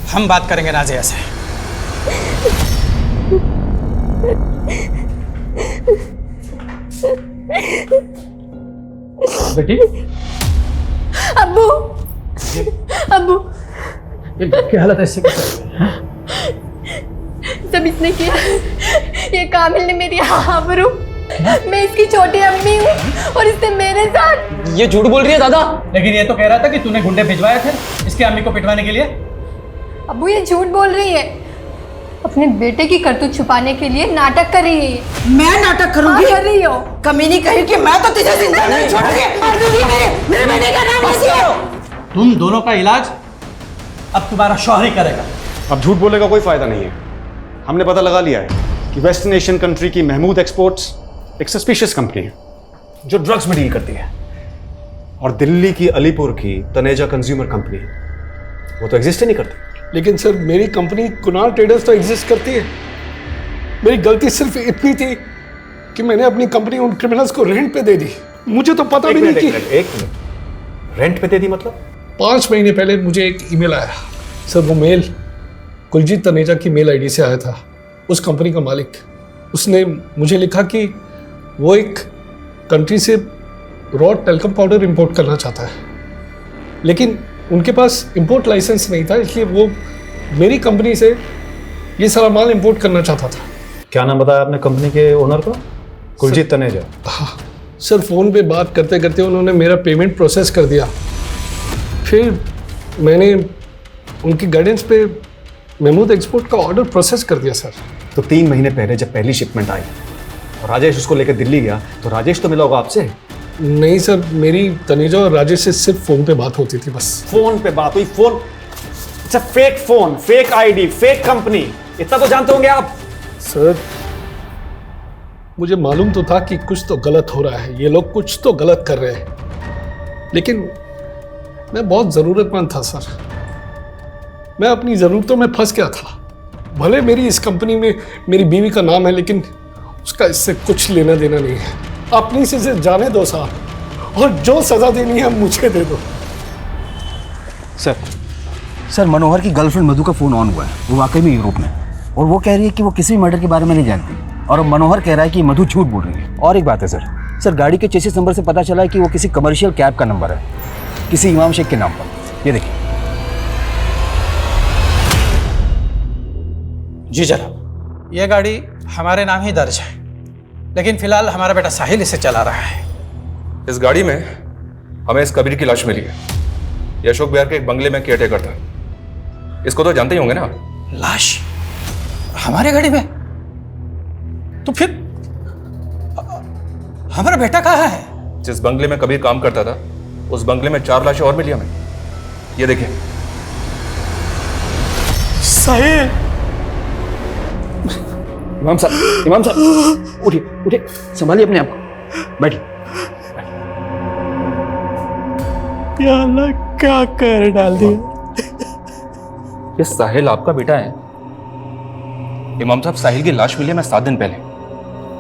Speaker 16: हम बात करेंगे नाजिया से।
Speaker 9: बेटी,
Speaker 8: अब्बू, अब्बू,
Speaker 9: ये क्या हालत ऐसी?
Speaker 8: जब इसने किया, ये कामिल ने मेरी आबरू, मैं इसकी छोटी अम्मी हूँ और इसने मेरे साथ।
Speaker 11: ये झूठ बोल रही है दादा।
Speaker 16: लेकिन ये तो कह रहा था कि तूने गुंडे भिजवाए थे इसकी अम्मी को पिटवाने के लिए।
Speaker 8: अब्बू ये झूठ बोल रही है, अपने बेटे की करतूत छुपाने के लिए नाटक कर रही है।
Speaker 13: मैं नाटक करूंगी?
Speaker 8: कर रही हो।
Speaker 13: कमीनी कहीं कि मैं तो तुझे जिंदा नहीं छोड़ूंगी। मेरे बेटे का नाम नहीं।
Speaker 16: तुम दोनों का इलाज अब तुम्हारा शौहर ही करेगा।
Speaker 3: अब झूठ बोलने का कोई फायदा नहीं है। हमने पता लगा लिया है कि वेस्टर्न एशियन कंट्री की महमूद एक्सपोर्ट्स एक सस्पिशियस कंपनी है जो ड्रग्स में डील करती है, और दिल्ली की अलीपुर की तनेजा कंज्यूमर कंपनी वो तो एग्जिस्ट ही नहीं करती।
Speaker 17: लेकिन सर मेरी कंपनी कुणाल ट्रेडर्स तो एग्जिस्ट करती है। मेरी गलती सिर्फ इतनी थी कि मैंने अपनी कंपनी उन क्रिमिनल्स को रेंट पे दे दी। मुझे तो पता भी नहीं कि
Speaker 3: एक मिनट, रेंट पे दे दी मतलब?
Speaker 17: 5 महीने पहले मुझे एक ईमेल आया सर। वो मेल कुलजीत तनेजा की मेल आईडी से आया था। उस कंपनी का मालिक, उसने मुझे लिखा कि वो एक कंट्री से रॉ टेल्कम पाउडर इंपोर्ट करना चाहता है, लेकिन उनके पास इंपोर्ट लाइसेंस नहीं था, इसलिए वो मेरी कंपनी से ये सारा माल इंपोर्ट करना चाहता था।
Speaker 3: क्या नाम बताया आपने कंपनी के ओनर का? कुलजीत तनेजा।
Speaker 17: हाँ सर, फ़ोन पे बात करते करते उन्होंने मेरा पेमेंट प्रोसेस कर दिया। फिर मैंने उनकी गाइडेंस पे महमूद एक्सपोर्ट का ऑर्डर प्रोसेस कर दिया सर।
Speaker 3: तो 3 महीने पहले जब पहली शिपमेंट आई और राजेश उसको लेकर दिल्ली गया तो राजेश तो मिला होगा आपसे?
Speaker 17: नहीं सर, मेरी तनेजा और राजेश से सिर्फ फ़ोन पे बात होती थी बस।
Speaker 3: फोन पे बात हुई? Phone, it's a fake phone, fake ID, fake company, इतना तो जानते होंगे आप।
Speaker 17: सर मुझे मालूम तो था कि कुछ तो गलत हो रहा है, ये लोग कुछ तो गलत कर रहे हैं, लेकिन मैं बहुत ज़रूरतमंद था सर। मैं अपनी ज़रूरतों में फंस गया था। भले मेरी इस कंपनी में मेरी बीवी का नाम है, लेकिन उसका इससे कुछ लेना देना नहीं है। अपनी से जाने दो साहब, और जो सज़ा देनी है मुझे दे दो।
Speaker 15: सर मनोहर की गर्लफ्रेंड मधु का फ़ोन ऑन हुआ है। वो वाकई में यूरोप में, और वो कह रही है कि वो किसी भी मर्डर के बारे में नहीं जानती, और अब मनोहर कह रहा है कि मधु झूठ बोल रही है। और एक बात है सर, गाड़ी के चेसिस नंबर से पता चला है कि वो किसी कमर्शियल कैब का नंबर है, किसी इमाम शेख के नाम पर। ये देखिए।
Speaker 16: जी जनाब, ये गाड़ी हमारे नाम ही दर्ज है, लेकिन फिलहाल हमारा बेटा साहिल इसे चला रहा है।
Speaker 12: इस गाड़ी में हमें इस कबीर की लाश मिली है। ये अशोक बिहार के एक बंगले में केयरटेकर था। इसको तो जानते ही होंगे ना आप?
Speaker 16: लाश हमारे गाड़ी में? तो फिर हमारा बेटा कहाँ है?
Speaker 12: जिस बंगले में कबीर काम करता था उस बंगले में 4 लाशें और मिली हमें। ये देखिए।
Speaker 17: साहिल!
Speaker 15: इमाम साहब उठिए उठिए, संभालिए अपने आप को, बैठिए।
Speaker 17: या अल्लाह, क्या कर डाल दिया।
Speaker 12: ये साहिल आपका बेटा है? इमाम साहब, साहिल की लाश मिली है मैं 7 दिन पहले,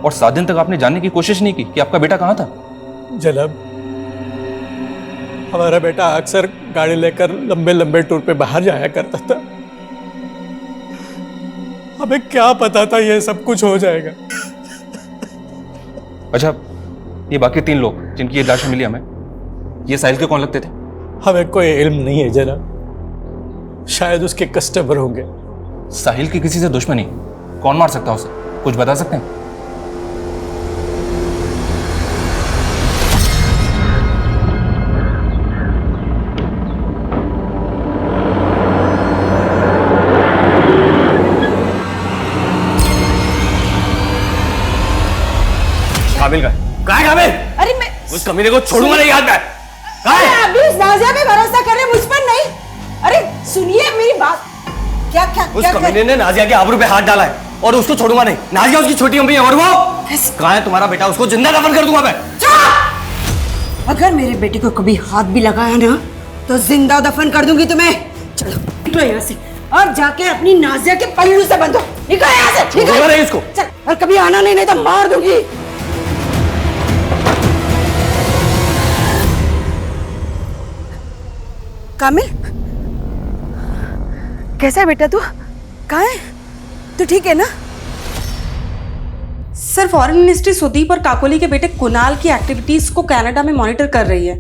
Speaker 12: और 7 दिन तक आपने जानने की कोशिश नहीं की कि आपका बेटा कहाँ था।
Speaker 17: जनाब, हमारा बेटा अक्सर गाड़ी लेकर लंबे लंबे टूर पे बाहर जाया करता था। हमें क्या पता था ये सब कुछ हो जाएगा।
Speaker 12: अच्छा, ये बाकी 3 लोग जिनकी ये लाशें मिली हमें, ये साहिल के कौन लगते थे?
Speaker 17: हमें कोई इल्म नहीं है जनाब, शायद उसके कस्टमर होंगे।
Speaker 12: साहिल की किसी से दुश्मनी? कौन मार सकता है उसे? कुछ बता सकते हैं? काबिल का कहाँ है? काबिल!
Speaker 13: अरे मैं
Speaker 12: उस कमीने को छोड़ूंगा नहीं, याद में।
Speaker 13: अभी उस नाज़िया पे भरोसा कर रहे, मुझ पर नहीं। अरे सुनिए मेरी बात। क्या क्या
Speaker 10: उस कमीने ने नाजिया के आबरू पे हाथ डाला है और उसको छोड़ूंगा नहीं। नाजिया उसकी छोटी अम्मी है, और वो कहाँ है तुम्हारा बेटा? उसको जिंदा दफन कर दूंगा मैं।
Speaker 13: अगर मेरे बेटे को कभी हाथ भी लगाया ना तो जिंदा दफन कर दूंगी तुम्हें। चलो निकलो यहाँ से,
Speaker 18: अब जाके अपनी नाजिया के पल्लू से बंधो। निकल यहाँ से, निकल।
Speaker 3: इसको
Speaker 18: चल, और कभी आना नहीं तो मार दूंगी। कामिल, कैसा है बेटा तू? कहाँ है? तू ठीक है ना?
Speaker 2: सर, फॉरेन मिनिस्ट्री सुदीप और काकोली के बेटे कुणाल की एक्टिविटीज को कनाडा में मॉनिटर कर रही है,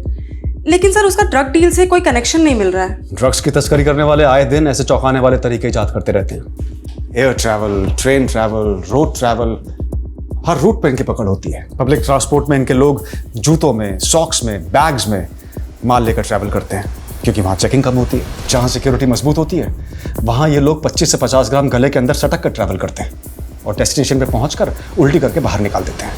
Speaker 2: लेकिन सर उसका ड्रग डील से कोई कनेक्शन नहीं मिल रहा है।
Speaker 3: ड्रग्स की तस्करी करने वाले आए दिन ऐसे चौंकाने वाले तरीके इजाद करते रहते हैं। Air travel, train travel, road travel, हर रूट पर इनकी पकड़ होती है। पब्लिक ट्रांसपोर्ट में इनके लोग जूतों में, सॉक्स में, बैग्स में माल लेकर ट्रैवल करते हैं, क्योंकि वहाँ चेकिंग कम होती है। जहाँ सिक्योरिटी मजबूत होती है वहाँ ये लोग 25 से 50 ग्राम गले के अंदर सटक कर ट्रैवल करते हैं और डेस्टिनेशन पे पहुँचकर उल्टी करके बाहर निकाल देते हैं।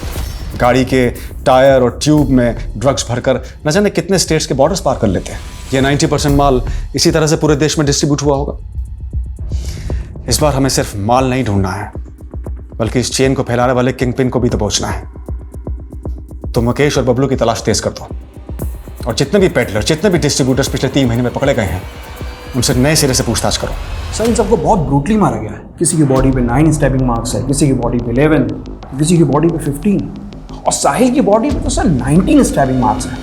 Speaker 3: गाड़ी के टायर और ट्यूब में ड्रग्स भरकर न जाने कितने स्टेट्स के बॉर्डर्स पार कर लेते हैं। ये 90% माल इसी तरह से पूरे देश में डिस्ट्रीब्यूट हुआ होगा। इस बार हमें सिर्फ माल नहीं ढूंढना है, बल्कि इस चेन को फैलाने वाले किंग पिन को भी तो पहुंचना है। तो मुकेश और बबलू की तलाश तेज कर दो, और जितने भी पेडलर, जितने भी डिस्ट्रीब्यूटर्स पिछले 3 महीने में पकड़े गए हैं उनसे नए सिरे से पूछताछ करो।
Speaker 15: सर, इन सबको बहुत ब्रूटली मारा गया है। किसी की बॉडी पे 9 स्टैबिंग मार्क्स है, किसी की बॉडी पे 11, किसी की बॉडी पे 15, और साहिल की बॉडी पे तो सर 19 स्टैबिंग मार्क्स हैं।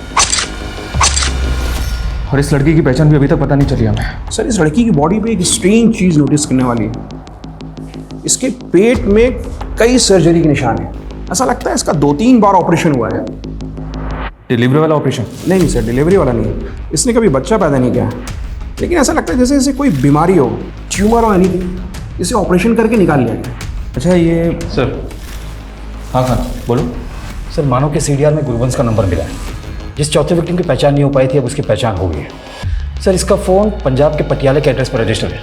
Speaker 12: और इस लड़की की पहचान भी अभी तक पता नहीं चली हमें।
Speaker 15: सर, इस लड़की की बॉडी पे एक स्ट्रेंज चीज नोटिस करने वाली है। इसके पेट में कई सर्जरी के निशान हैं। ऐसा लगता है इसका 2-3 बार ऑपरेशन हुआ है।
Speaker 12: डिलीवरी वाला ऑपरेशन?
Speaker 15: नहीं सर, डिलीवरी वाला नहीं। इसने कभी बच्चा पैदा नहीं किया, लेकिन ऐसा लगता है जैसे इसे कोई बीमारी हो, ट्यूमर हो, एनीथिंग, इसे ऑपरेशन करके निकाल लिया गया।
Speaker 12: अच्छा, ये सर। हाँ हाँ बोलो
Speaker 15: सर। मानव के सीडीआर में गुरुवंश का नंबर मिला है। जिस चौथे विक्टिम की पहचान नहीं हो पाई थी, अब उसकी पहचान हो गई है। सर, इसका फ़ोन पंजाब के पटियाला के एड्रेस पर रजिस्टर है।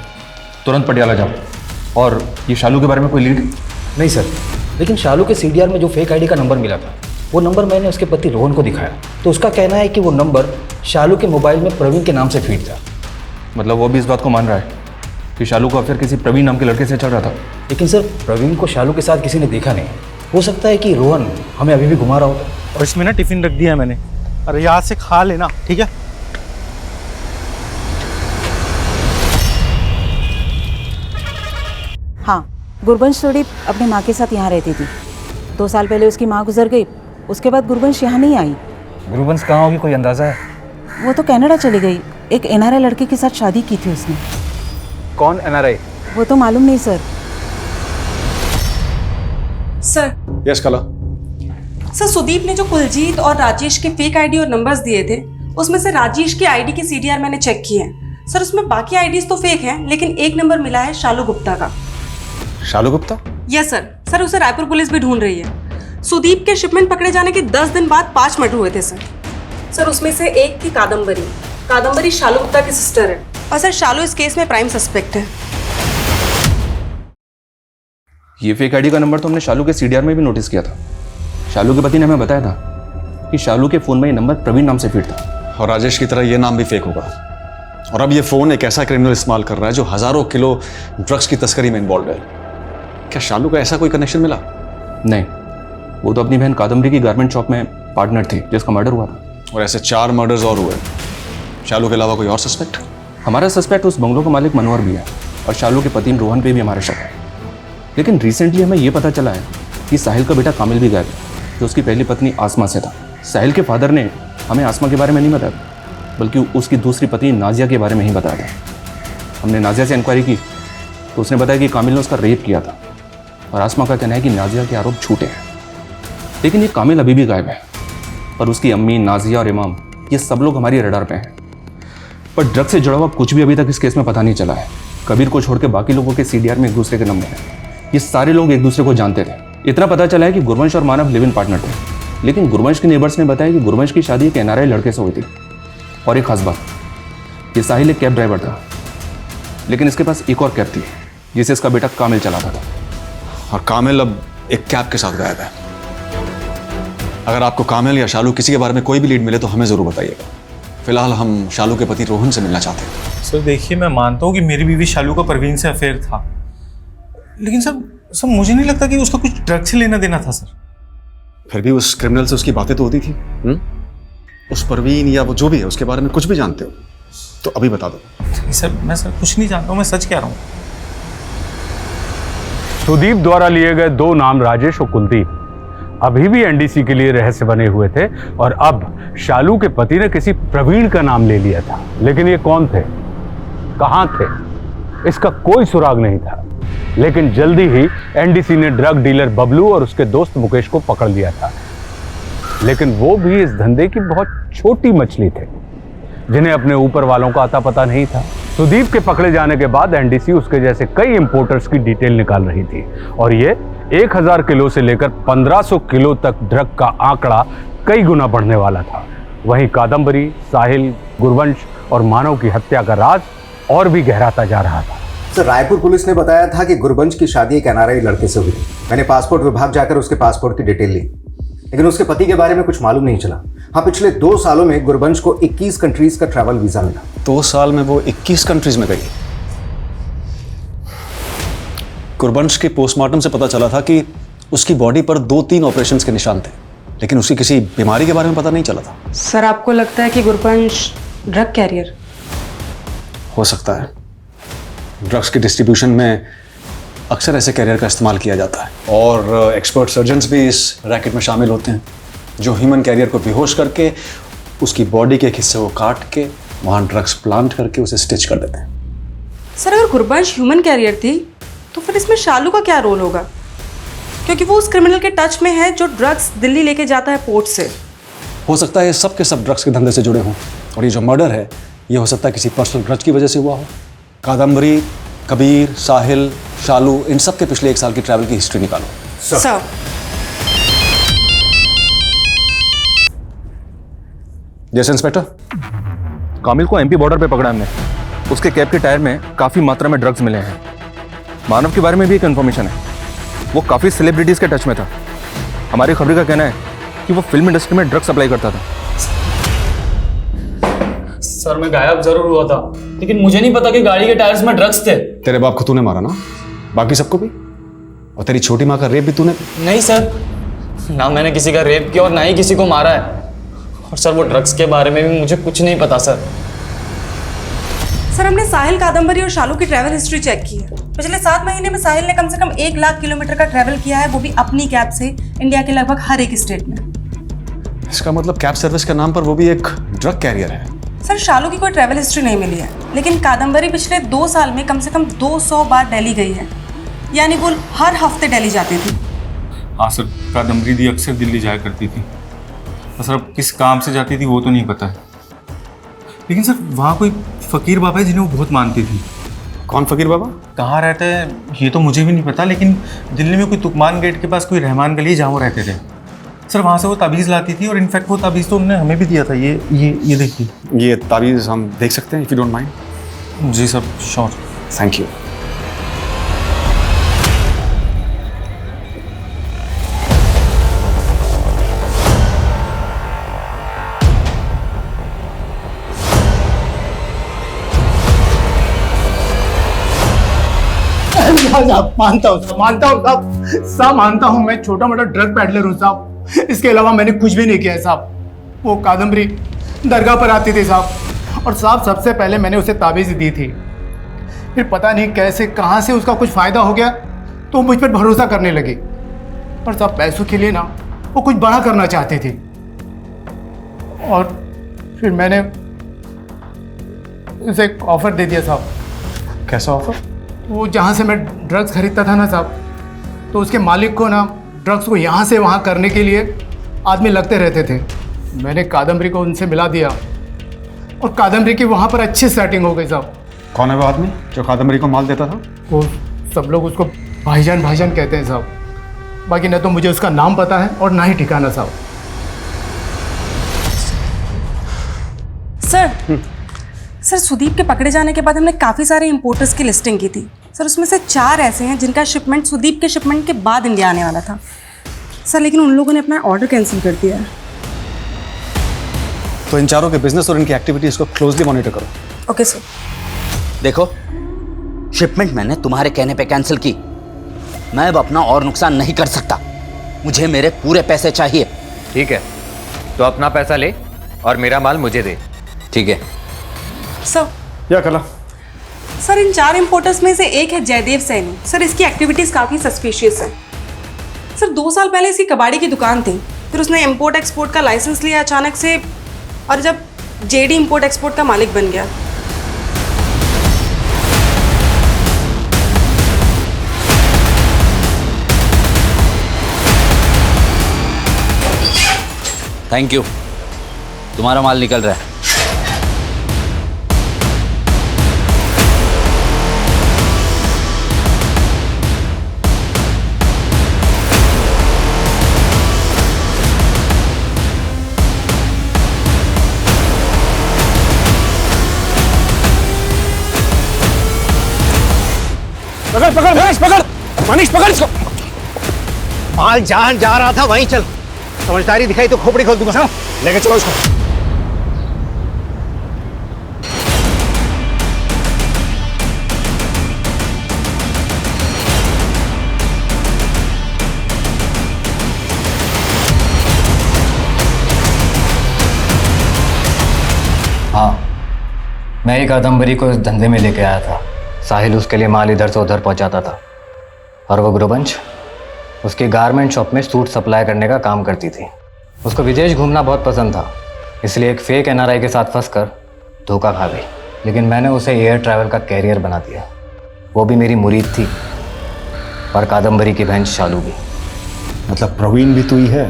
Speaker 12: तुरंत पटियाला जाओ। और ये शालू के बारे में कोई लीड?
Speaker 15: नहीं सर, लेकिन शालू के सीडीआर में जो फेक आईडी का नंबर मिला था, वो नंबर मैंने उसके पति रोहन को दिखाया, तो उसका कहना है कि वो नंबर शालू के मोबाइल में प्रवीण के नाम से फीड था।
Speaker 12: मतलब वो भी इस बात को मान रहा है कि शालू का अफेयर किसी प्रवीण नाम के लड़के से चल रहा था?
Speaker 15: लेकिन सर, प्रवीण को शालू के साथ किसी ने देखा नहीं। हो सकता है कि रोहन हमें अभी भी घुमा रहा होता।
Speaker 16: और इसमें ना टिफिन रख दिया है मैंने, अरे याद से खा लेना, ठीक है?
Speaker 19: हाँ, गुरबंश सोडी अपनी माँ के साथ यहाँ रहती थी। 2 साल पहले उसकी माँ गुजर गई, उसके बाद गुरबंश यहाँ नहीं आई।
Speaker 15: गुरुवंश कहाँ होगी, कोई अंदाजा है?
Speaker 19: वो तो कनाडा चली गई। एक एनआरआई लड़के के साथ शादी की थी उसने।
Speaker 15: कौन एनआरआई?
Speaker 19: वो तो मालूम नहीं सर।
Speaker 2: सर।
Speaker 3: यस कला।
Speaker 2: सर, सुदीप ने जो कुलजीत और राजेश के फेक आईडी और नंबर्स दिए थे, उसमें से राजेश की आईडी के सीडीआर मैंने चेक किए हैं। सर, उसमें बाकी आईडीज तो फेक हैं, लेकिन एक नंबर मिला है शालू गुप्ता का।
Speaker 3: Shalu Gupta?
Speaker 2: Yes sir. Sir, उसे रायपुर पुलिस भी ढूंढ रही है। सुदीप के शिपमेंट पकड़े जाने के 10 दिन बाद 5 मर्डर हुए थे सर। सर, उसमें से एक थी कादम्बरी। कादम्बरी शालू गुप्ता की सिस्टर है, और सर शालू इस केस में प्राइम सस्पेक्ट है।
Speaker 12: ये फेक आईडी का नंबर तो हमने शालू के सीडीआर में भी नोटिस किया था। शालू के पति ने हमें बताया था कि शालू के फोन में ये नंबर प्रवीण नाम से फीड था।
Speaker 3: और राजेश की तरह ये नाम भी फेक होगा। और अब ये फोन एक ऐसा क्रिमिनल इस्तेमाल कर रहा है जो हजारों किलो ड्रग्स की तस्करी में इन्वॉल्व है। क्या शालू का ऐसा कोई कनेक्शन मिला?
Speaker 12: नहीं, वो तो अपनी बहन कादम्बरी की गारमेंट शॉप में पार्टनर थी जिसका मर्डर हुआ था।
Speaker 3: और ऐसे 4 मर्डर्स और हुए। शालू के अलावा कोई और सस्पेक्ट?
Speaker 12: हमारा सस्पेक्ट उस बंगलों का मालिक मनोहर भी है, और शालू के पति रोहन पे भी हमारा शक है। लेकिन रिसेंटली हमें यह पता चला है कि साहिल का बेटा कामिल भी गायब है, जो उसकी पहली पत्नी आसमा से था। साहिल के फादर ने हमें आसमा के बारे में नहीं बताया, बल्कि उसकी दूसरी पत्नी नाजिया के बारे में ही बताया था। हमने नाजिया से इंक्वायरी की तो उसने बताया कि कामिल ने उसका रेप किया था, और आसमा का कहना है कि नाजिया के आरोप झूठे हैं। लेकिन ये कामिल अभी भी गायब है, और उसकी अम्मी, नाजिया और इमाम, ये सब लोग हमारी रडार पे हैं। पर ड्रग से जुड़ा हुआ कुछ भी अभी तक इस केस में पता नहीं चला है। कबीर को छोड़ के बाकी लोगों के सीडीआर में एक दूसरे के नंबर हैं। ये सारे लोग एक दूसरे को जानते थे। इतना पता चला है कि गुरवंश और मानव लिव इन पार्टनर थे, लेकिन गुरवंश के नेबर्स ने बताया कि गुरवंश की शादी एक एनआरआई लड़के से हुई थी। और एक खास बात, ये साहिल एक कैब ड्राइवर था, लेकिन इसके पास एक और कैब थी जिसे इसका बेटा कामिल चलाता था।
Speaker 3: और कामिल अब एक कैब के साथ गायब है। अगर आपको कामिल या शालू किसी के बारे में कोई भी लीड मिले तो हमें जरूर बताइएगा। फिलहाल हम शालू के पति रोहन से मिलना चाहते हैं।
Speaker 14: सर देखिए, मैं मानता हूँ कि मेरी बीवी शालू का परवीन से अफेयर था, लेकिन सर मुझे नहीं लगता कि उसका कुछ ड्रग से लेना देना था सर।
Speaker 3: फिर भी उस क्रिमिनल से उसकी बातें तो होती थी। उस परवीन या वो जो भी है उसके बारे में कुछ भी जानते हो तो अभी बता दो।
Speaker 9: सर मैं सर कुछ नहीं जानता हूँ, मैं सच कह रहा हूँ।
Speaker 6: सुदीप द्वारा लिए गए 2 नाम राजेश और कुलदीप अभी भी एनडीसी के लिए रहस्य बने हुए थे और अब शालू के पति ने किसी प्रवीण का नाम ले लिया था। लेकिन ये कौन थे, कहां थे, इसका कोई सुराग नहीं था। लेकिन जल्दी ही एनडीसी ने ड्रग डीलर बबलू और उसके दोस्त मुकेश को पकड़ लिया था। लेकिन वो भी इस धंधे की बहुत छोटी मछली थे जिन्हें अपने ऊपर वालों का अता पता नहीं था। सुदीप के पकड़े जाने के बाद एनडीसी उसके जैसे कई इंपोर्टर्स की डिटेल निकाल रही थी और ये 1000 किलो से लेकर 1500 किलो तक ड्रग का आंकड़ा कई गुना बढ़ने वाला था। वहीं कादम्बरी, साहिल, गुरवंश और मानव की हत्या का राज और भी गहराता जा रहा था।
Speaker 4: सर, रायपुर पुलिस ने बताया था कि गुरबंश की शादी एक एनआरआई लड़के से हुई। मैंने पासपोर्ट विभाग जाकर उसके पासपोर्ट की डिटेल ली, लेकिन उसके पति के बारे में कुछ मालूम नहीं चला। हाँ, पिछले 2 सालों में गुरबंश को 21 कंट्रीज का ट्रैवल वीजा मिला।
Speaker 3: 2 साल में वो 21 कंट्रीज में गई। गुरबंश के पोस्टमार्टम से पता चला था कि उसकी बॉडी पर 2-3 ऑपरेशंस के निशान थे, लेकिन उसकी किसी बीमारी के बारे में पता नहीं चला था।
Speaker 2: सर, आपको लगता है कि गुरबंश ड्रग कैरियर
Speaker 3: हो सकता है। ड्रग्स के डिस्ट्रीब्यूशन में अक्सर ऐसे कैरियर का इस्तेमाल किया जाता है और एक्सपर्ट सर्जन्स भी इस रैकेट में शामिल होते हैं जो ह्यूमन कैरियर को बेहोश करके उसकी बॉडी के एक हिस्से को काट के वहाँ ड्रग्स प्लांट करके उसे स्टिच कर देते हैं।
Speaker 2: सर, अगर गुरबंश ह्यूमन कैरियर थी तो फिर इसमें शालू का क्या रोल होगा, क्योंकि वो उस क्रिमिनल के टच में है जो ड्रग्स दिल्ली लेके जाता है पोर्ट से।
Speaker 3: हो सकता है ये सब के सब ड्रग्स के धंधे से जुड़े हों और ये जो मर्डर है ये हो सकता है किसी पर्सनल ग्रज की वजह से हुआ हो। कादम्बरी, कबीर, साहिल, शालू, इन सब के पिछले 1 साल की ट्रैवल की हिस्ट्री निकालो।
Speaker 2: सर,
Speaker 3: जैसे इंस्पेक्टर,
Speaker 12: कामिल को एमपी बॉर्डर पे पकड़ा हमने। उसके कैब के टायर में काफी मात्रा में ड्रग्स मिले हैं। मानव के बारे में भी एक इन्फॉर्मेशन है, वो काफी सेलिब्रिटीज के टच में था। हमारी खबरी का कहना है कि वो फिल्म इंडस्ट्री में ड्रग्स सप्लाई करता था।
Speaker 5: सर, मैं गायब जरूर हुआ था, लेकिन मुझे नहीं पता कि गाड़ी के टायर्स में ड्रग्स थे।
Speaker 3: तेरे बाप को तूने मारा ना, बाकी सबको भी, और तेरी छोटी माँ का रेप भी तूने।
Speaker 5: नहीं सर, ना मैंने किसी का रेप किया और ना ही किसी को मारा है। और सर, वो ड्रग्स के बारे में भी मुझे कुछ नहीं पता सर।
Speaker 2: सर, हमने साहिल, कादम्बरी और शालू की ट्रैवल हिस्ट्री चेक की है। पिछले 7 महीने में साहिल ने कम से कम 1 लाख किलोमीटर का ट्रैवल किया है, वो भी अपनी कैब से इंडिया के लगभग हर एक स्टेट में।
Speaker 3: इसका मतलब कैब सर्विस के नाम पर वो भी एक ड्रग कैरियर है।
Speaker 2: सर, शालू की कोई ट्रैवल हिस्ट्री नहीं मिली है, लेकिन कादम्बरी पिछले 2 साल में कम से कम 200 बार दिल्ली गई है, यानी वो हर हफ्ते दिल्ली जाती थी।
Speaker 14: हाँ सर, कादम्बरी दी अक्सर दिल्ली जाया करती थी। सर, अब किस काम से जाती थी वो तो नहीं पता है, लेकिन सर वहाँ कोई फकीर बाबा है जिन्हें वो बहुत मानती थी।
Speaker 3: कौन फकीर बाबा?
Speaker 14: कहाँ रहते हैं ये तो मुझे भी नहीं पता, लेकिन दिल्ली में कोई तुकमान गेट के पास कोई रहमान गली जहाँ वो रहते थे। सर, वहाँ से वो ताबीज़ लाती थी और इनफैक्ट वो ताबीज़ तो उन्होंने हमें भी दिया था। ये देखिए,
Speaker 3: ये ताबीज़ हम देख सकते हैं, इफ़ यू डोंट माइंड।
Speaker 14: जी सर, श्योर।
Speaker 3: Thank you.
Speaker 7: साहब, मानता हूँ साहब, मानता हूँ मैं छोटा मोटा ड्रग पैडलर हूँ साहब। इसके अलावा मैंने कुछ भी नहीं किया है साहब। वो कादम्बरी दरगाह पर आती थी साहब, और साहब सबसे पहले मैंने उसे ताबीज़ दी थी। फिर पता नहीं कैसे कहाँ से उसका कुछ फ़ायदा हो गया तो वो मुझ पर भरोसा करने लगी, और साहब पैसों के लिए ना वो कुछ बड़ा करना चाहती थी। और फिर मैंने उसे एक ऑफ़र दे दिया साहब।
Speaker 3: कैसा ऑफ़र?
Speaker 7: वो जहाँ से मैं ड्रग्स खरीदता था ना साहब, तो उसके मालिक को ना ड्रग्स को यहाँ से वहाँ करने के लिए आदमी लगते रहते थे। मैंने कादम्बरी को उनसे मिला दिया और कादम्बरी की वहाँ पर अच्छी सेटिंग हो गई साहब।
Speaker 3: कौन है वो आदमी जो कादम्बरी को माल देता था?
Speaker 7: वो सब लोग उसको भाईजान कहते हैं साहब। बाकी ना तो मुझे उसका नाम पता है और ना ही ठिकाना साहब।
Speaker 2: सर, सुदीप के पकड़े जाने के बाद हमने काफ़ी सारे इंपोर्टर्स की लिस्टिंग की थी सर। उसमें से 4 ऐसे हैं जिनका शिपमेंट सुदीप के शिपमेंट के बाद इंडिया आने वाला था सर, लेकिन उन लोगों ने अपना ऑर्डर कैंसिल कर दिया है।
Speaker 3: तो इन चारों के बिजनेस और इनकी एक्टिविटीज को क्लोजली मॉनिटर करो।
Speaker 2: Okay sir.
Speaker 20: देखो, शिपमेंट मैंने तुम्हारे कहने पे कैंसिल की। मैं अब अपना और नुकसान नहीं कर सकता। मुझे मेरे पूरे पैसे चाहिए।
Speaker 10: ठीक है, तो अपना पैसा ले और मेरा माल मुझे दे।
Speaker 20: ठीक है
Speaker 2: सर।
Speaker 3: या कला,
Speaker 2: सर इन 4 इंपोर्टर्स में से एक है जयदेव सैनी। सर इसकी एक्टिविटीज़ काफ़ी सस्पिशियस है। सर 2 साल पहले इसकी कबाड़ी की दुकान थी, फिर उसने इंपोर्ट एक्सपोर्ट का लाइसेंस लिया अचानक से, और जब जेडी इंपोर्ट एक्सपोर्ट का मालिक बन गया।
Speaker 20: थैंक यू, तुम्हारा माल निकल रहा है।
Speaker 7: पकड़ पकड़ मनीष, पकड़ मनीष, पकड़ इसको। माल जहां जा रहा था वहीं चल, समझदारी दिखाई तो खोपड़ी खोल दूंगा। लेके चलो इसको।
Speaker 10: हाँ, मैं एक कादम्बरी को इस धंधे में लेके आया था। साहिल उसके लिए माल इधर से उधर पहुंचाता था और वो गुरुवंश उसकी गारमेंट शॉप में सूट सप्लाई करने का काम करती थी। उसको विदेश घूमना बहुत पसंद था, इसलिए एक फेक एनआरआई के साथ फंसकर धोखा खा गई। लेकिन मैंने उसे एयर ट्रैवल का कैरियर बना दिया। वो भी मेरी मुरीद थी और कादम्बरी की बहन शालू भी।
Speaker 3: मतलब प्रवीण भी तू ही है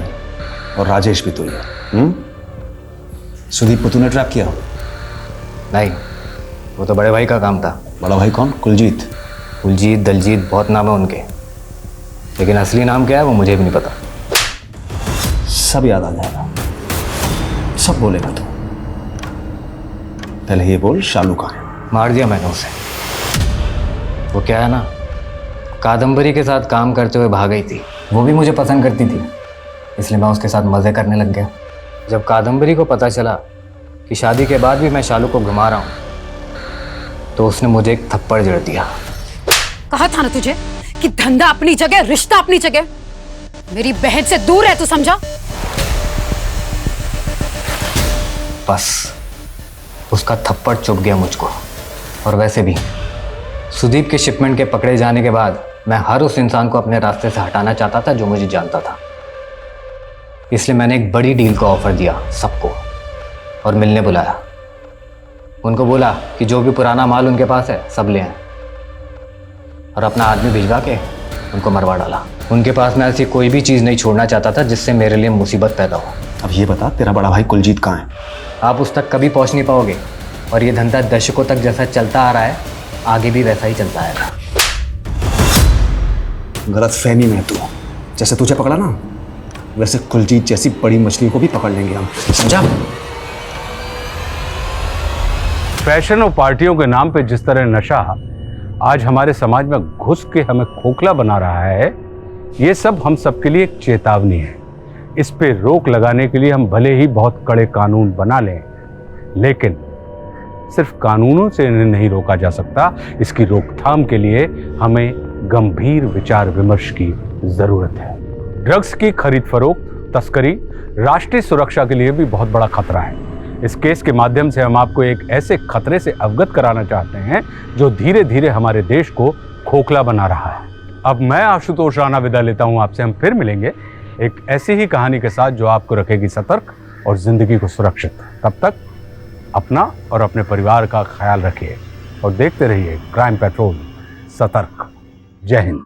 Speaker 3: और राजेश भी तू ही है। सुदीप को तूने ट्रैप किया?
Speaker 10: नहीं, वो तो बड़े भाई का काम था।
Speaker 3: बड़ा भाई कौन? कुलजीत?
Speaker 10: कुलजीत, दलजीत, बहुत नाम है उनके, लेकिन असली नाम क्या है वो मुझे भी नहीं पता।
Speaker 3: सब याद आ जाएगा, सब बोलेगा तू। पहले ये बोल, शालू कहाँ है?
Speaker 10: मार दिया मैंने उसे। वो क्या है ना, कादम्बरी के साथ काम करते हुए भाग गई थी। वो भी मुझे पसंद करती थी, इसलिए मैं उसके साथ मज़े करने लग गया। जब कादम्बरी को पता चला कि शादी के बाद भी मैं शालू को घुमा रहा हूँ, तो उसने मुझे एक थप्पड़ जड़ दिया।
Speaker 1: कहा था ना तुझे कि धंधा अपनी जगह, रिश्ता अपनी जगह। मेरी बहन से दूर है, तू समझा?
Speaker 10: बस उसका थप्पड़ चुभ गया मुझको। और वैसे भी सुदीप के शिपमेंट के पकड़े जाने के बाद मैं हर उस इंसान को अपने रास्ते से हटाना चाहता था जो मुझे जानता था। इसलिए मैंने एक बड़ी डील का ऑफर दिया सबको और मिलने बुलाया। उनको बोला कि जो भी पुराना माल उनके पास है सब ले आए, और अपना आदमी भिजवा के उनको मरवा डाला। उनके पास मैं ऐसी कोई भी चीज़ नहीं छोड़ना चाहता था जिससे मेरे लिए मुसीबत पैदा हो।
Speaker 3: अब ये बता, तेरा बड़ा भाई कुलजीत कहाँ है?
Speaker 10: आप उस तक कभी पहुंच नहीं पाओगे, और ये धंधा दशकों तक जैसा चलता आ रहा है आगे भी वैसा ही चलता आएगा।
Speaker 3: गलत फहमी में तू, जैसे तुझे पकड़ा ना वैसे कुलजीत जैसी बड़ी मछली को भी पकड़ लेंगे हम, समझा?
Speaker 6: फैशन और पार्टियों के नाम पे जिस तरह नशा आज हमारे समाज में घुस के हमें खोखला बना रहा है, ये सब हम सबके लिए एक चेतावनी है। इस पे रोक लगाने के लिए हम भले ही बहुत कड़े कानून बना लें, लेकिन सिर्फ कानूनों से इन्हें नहीं रोका जा सकता। इसकी रोकथाम के लिए हमें गंभीर विचार विमर्श की जरूरत है। ड्रग्स की खरीद फरोख्त, तस्करी राष्ट्रीय सुरक्षा के लिए भी बहुत बड़ा खतरा है। इस केस के माध्यम से हम आपको एक ऐसे खतरे से अवगत कराना चाहते हैं जो धीरे धीरे हमारे देश को खोखला बना रहा है। अब मैं आशुतोष राणा विदा लेता हूं आपसे। हम फिर मिलेंगे एक ऐसी ही कहानी के साथ जो आपको रखेगी सतर्क और जिंदगी को सुरक्षित। तब तक अपना और अपने परिवार का ख्याल रखिए और देखते रहिए क्राइम पेट्रोल। सतर्क। जय हिंद।